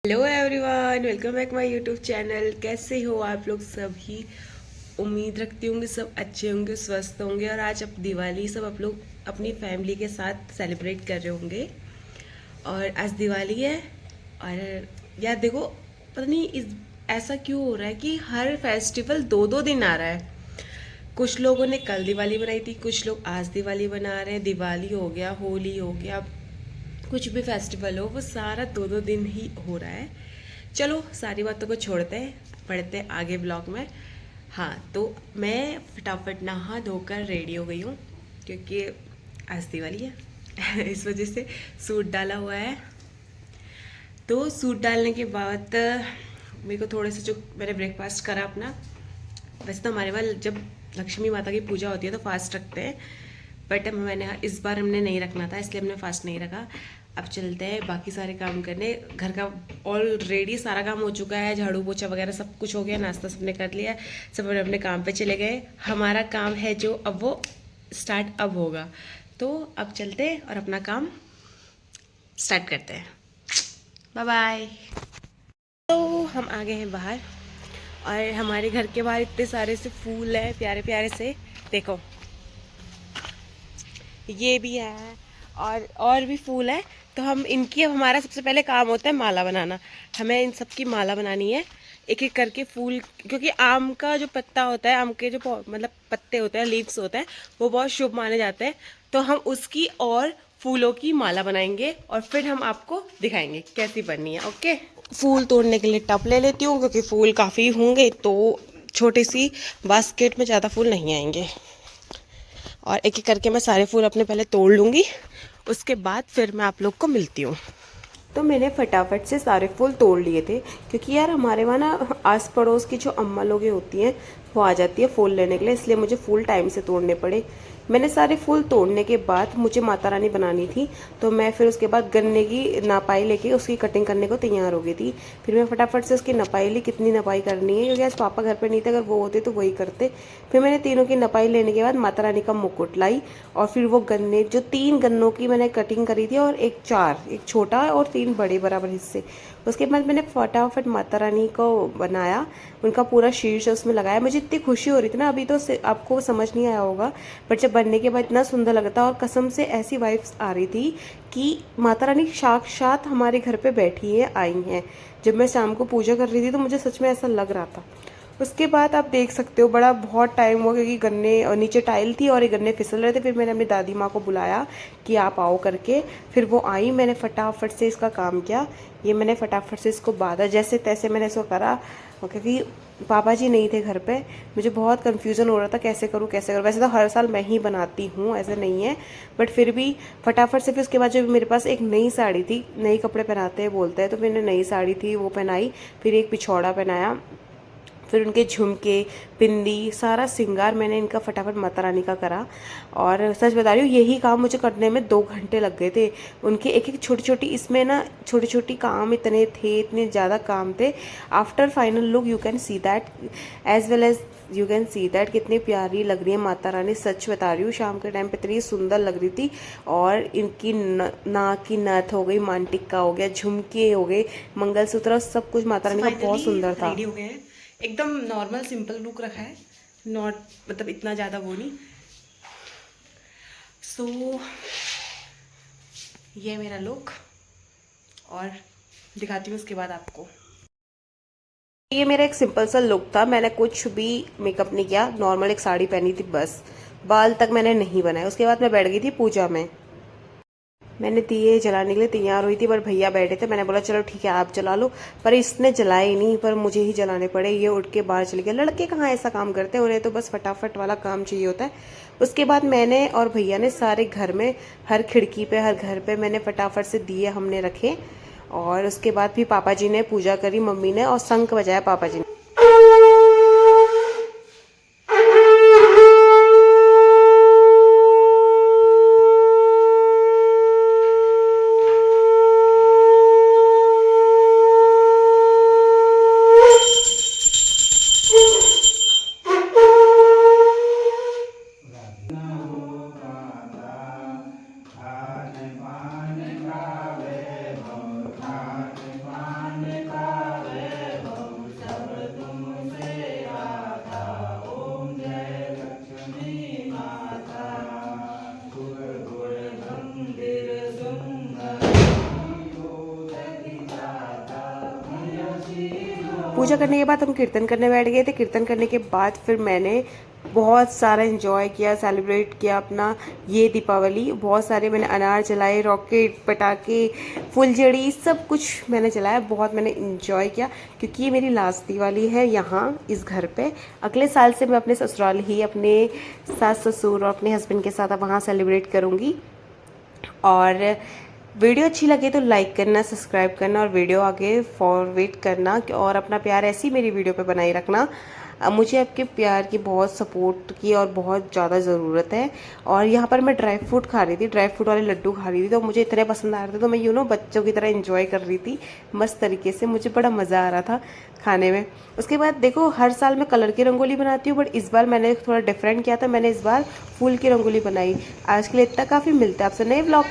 Hello everyone, welcome back my YouTube channel. कैसे हो आप लोग सभी? उम्मीद रखती हूँ कि सब अच्छे होंगे, स्वस्थ होंगे। और आज अब दिवाली सब आप लोग अपनी फैमिली के साथ सेलिब्रेट कर रहे होंगे। और आज दिवाली है। और यार देखो, पता नहीं ऐसा क्यों हो रहा है कि हर फेस्टिवल दो दो दिन आ रहा है। कुछ लोगों ने कल दिवाली बनाई थी, कुछ लोग आज दिवाली बना रहे हैं। दिवाली हो गया, होली हो गया, कुछ भी फेस्टिवल हो वो सारा दो दो दिन ही हो रहा है। चलो सारी बातों को छोड़ते हैं, पढ़ते हैं आगे ब्लॉग में। हाँ, तो मैं फटाफट नहा धोकर रेडी हो गई हूँ क्योंकि आज दिवाली है इस वजह से सूट डाला हुआ है। तो सूट डालने के बाद मेरे को थोड़े से जो मैंने ब्रेकफास्ट करा अपना। वैसे तो हमारे वहाँ जब लक्ष्मी माता की पूजा होती है तो फास्ट रखते हैं, बट मैंने इस बार हमने नहीं रखना था इसलिए हमने फास्ट नहीं रखा। अब चलते हैं बाकी सारे काम करने। घर का ऑलरेडी सारा काम हो चुका है, झाड़ू पोछा वगैरह सब कुछ हो गया, नाश्ता सबने कर लिया, सब अपने अपने काम पे चले गए। हमारा काम है जो अब वो स्टार्ट अब होगा। तो अब चलते हैं और अपना काम स्टार्ट करते हैं। Bye bye. तो हम आ गए हैं बाहर और हमारे घर के बाहर इतने सारे से फूल हैं, प्यारे प्यारे से। देखो ये भी है और भी फूल है। तो हम इनकी अब हमारा सबसे पहले काम होता है माला बनाना। हमें इन सब की माला बनानी है, एक एक करके फूल। क्योंकि आम का जो पत्ता होता है, आम के जो मतलब पत्ते होते हैं, लीव्स होते हैं, वो बहुत शुभ माने जाते हैं। तो हम उसकी और फूलों की माला बनाएंगे और फिर हम आपको दिखाएंगे कैसी बननी है। ओके, फूल तोड़ने के लिए टब ले लेती हूँ क्योंकि फूल काफ़ी होंगे तो छोटी सी बास्केट में ज़्यादा फूल नहीं आएंगे। और एक एक करके मैं सारे फूल अपने पहले तोड़ लूँगी, उसके बाद फिर मैं आप लोग को मिलती हूँ। तो मैंने फटाफट से सारे फूल तोड़ लिए थे क्योंकि यार हमारे वहाँ ना आस पड़ोस की जो अम्मा लोगें होती हैं वो आ जाती है फूल लेने के लिए, इसलिए मुझे फूल टाइम से तोड़ने पड़े। मैंने सारे फूल तोड़ने के बाद मुझे माता रानी बनानी थी, तो मैं फिर उसके बाद गन्ने की नपाई लेके उसकी कटिंग करने को तैयार हो गई थी। फिर मैं फटाफट से उसकी नपाई ली, कितनी नपाई करनी है क्योंकि आज पापा घर पर नहीं थे, अगर वो होते तो वही करते। फिर मैंने तीनों की नपाई लेने के बाद माता रानी का मुकुट लाई और फिर वो गन्ने, जो 3 गन्नों की मैंने कटिंग करी थी और एक छोटा और 3 बड़े बराबर हिस्से। उसके बाद मैंने फटाफट माता रानी को बनाया, उनका पूरा शीर्ष उसमें लगाया। मुझे इतनी खुशी हो रही थी ना, अभी तो आपको समझ नहीं आया होगा, बट जब बनने के बाद इतना सुंदर लगा था और कसम से ऐसी वाइब्स आ रही थी कि माता रानी साक्षात हमारे घर पे बैठी है, आई हैं। जब मैं शाम को पूजा कर रही थी तो मुझे सच में ऐसा लग रहा था। उसके बाद आप देख सकते हो बड़ा बहुत टाइम हुआ क्योंकि गन्ने और नीचे टाइल थी और ये गन्ने फिसल रहे थे। फिर मैंने अपनी दादी माँ को बुलाया कि आप आओ करके, फिर वो आई। मैंने फटाफट से इसका काम किया, ये मैंने फटाफट से इसको बांधा, जैसे तैसे मैंने इसको करा क्योंकि पापा जी नहीं थे घर पे। मुझे बहुत कन्फ्यूज़न हो रहा था कैसे करूँ कैसे करूँ। वैसे तो हर साल मैं ही बनाती हूँ, ऐसे नहीं है, बट फिर भी फटाफट से। फिर उसके बाद जो मेरे पास एक नई साड़ी थी, नई कपड़े पहनाते हैं बोलते हैं, तो मैंने नई साड़ी थी वो पहनाई, फिर एक पिछौड़ा पहनाया, फिर उनके झुमके, बिंदी, सारा श्रृंगार मैंने इनका फटाफट माता रानी का करा। और सच बता रही हूँ यही काम मुझे करने में 2 घंटे लग गए थे। उनके एक एक छोटी छोटी, इसमें ना छोटी छोटी काम इतने थे, इतने ज़्यादा काम थे। After final look you can see that, as well as you can see that कितनी प्यारी लग रही है माता रानी। सच बता रही हूँ शाम के टाइम पे इतनी सुंदर लग रही थी। और इनकी नाक की नथ हो गई, मान टिक्का हो गया, झुमके हो गए, मंगलसूत्र, सब कुछ माता रानी का बहुत सुंदर था। रेडी हो गए हैं, एकदम नॉर्मल सिंपल लुक रखा है, नॉट मतलब इतना ज़्यादा वो नहीं। सो ये मेरा लुक, और दिखाती हूँ उसके बाद आपको। ये मेरा एक सिंपल सा लुक था, मैंने कुछ भी मेकअप नहीं किया, नॉर्मल एक साड़ी पहनी थी बस, बाल तक मैंने नहीं बनाए। उसके बाद मैं बैठ गई थी पूजा में। मैंने दिए जलाने के लिए तैयार हुई थी पर भैया बैठे थे, मैंने बोला चलो ठीक है आप जला लो, पर इसने जलाए ही नहीं, पर मुझे ही जलाने पड़े। ये उठ के बाहर चले गए। लड़के कहाँ ऐसा काम करते हैं, उन्हें तो बस फटाफट वाला काम चाहिए होता है। उसके बाद मैंने और भैया ने सारे घर में, हर खिड़की पे, हर घर पे मैंने फटाफट से दिए हमने रखे। और उसके बाद भी पापा जी ने पूजा करी, मम्मी ने, और शंख बजाया पापा जी ने। पूजा करने के बाद हम कीर्तन करने बैठ गए थे। कीर्तन करने के बाद फिर मैंने बहुत सारा एंजॉय किया, सेलिब्रेट किया अपना ये दीपावली। बहुत सारे मैंने अनार जलाए, रॉकेट, पटाखे, फुलझड़ी, सब कुछ मैंने जलाया। बहुत मैंने एंजॉय किया क्योंकि ये मेरी लास्ट दिवाली है यहाँ इस घर पे। अगले साल से मैं अपने ससुराल ही अपने सास ससुर और अपने हस्बैंड के साथ अब वहाँ सेलिब्रेट करूँगी। और वीडियो अच्छी लगे तो लाइक करना, सब्सक्राइब करना और वीडियो आगे फॉरवर्ड करना और अपना प्यार ऐसी मेरी वीडियो पे बनाए रखना। मुझे आपके प्यार की, बहुत सपोर्ट की और बहुत ज़्यादा ज़रूरत है। और यहाँ पर मैं ड्राई फ्रूट खा रही थी, ड्राई फ्रूट वाले लड्डू खा रही थी, तो मुझे इतने पसंद आ रहे थे, तो मैं बच्चों की तरह एंजॉय कर रही थी मस्त तरीके से। मुझे बड़ा मज़ा आ रहा था खाने में। उसके बाद देखो, हर साल मैं कलर की रंगोली बनाती हूँ, बट इस बार मैंने थोड़ा डिफरेंट किया था। मैंने इस बार फूल की रंगोली बनाई। आज के लिए इतना काफ़ी, मिलता है आपसे नए ब्लॉग।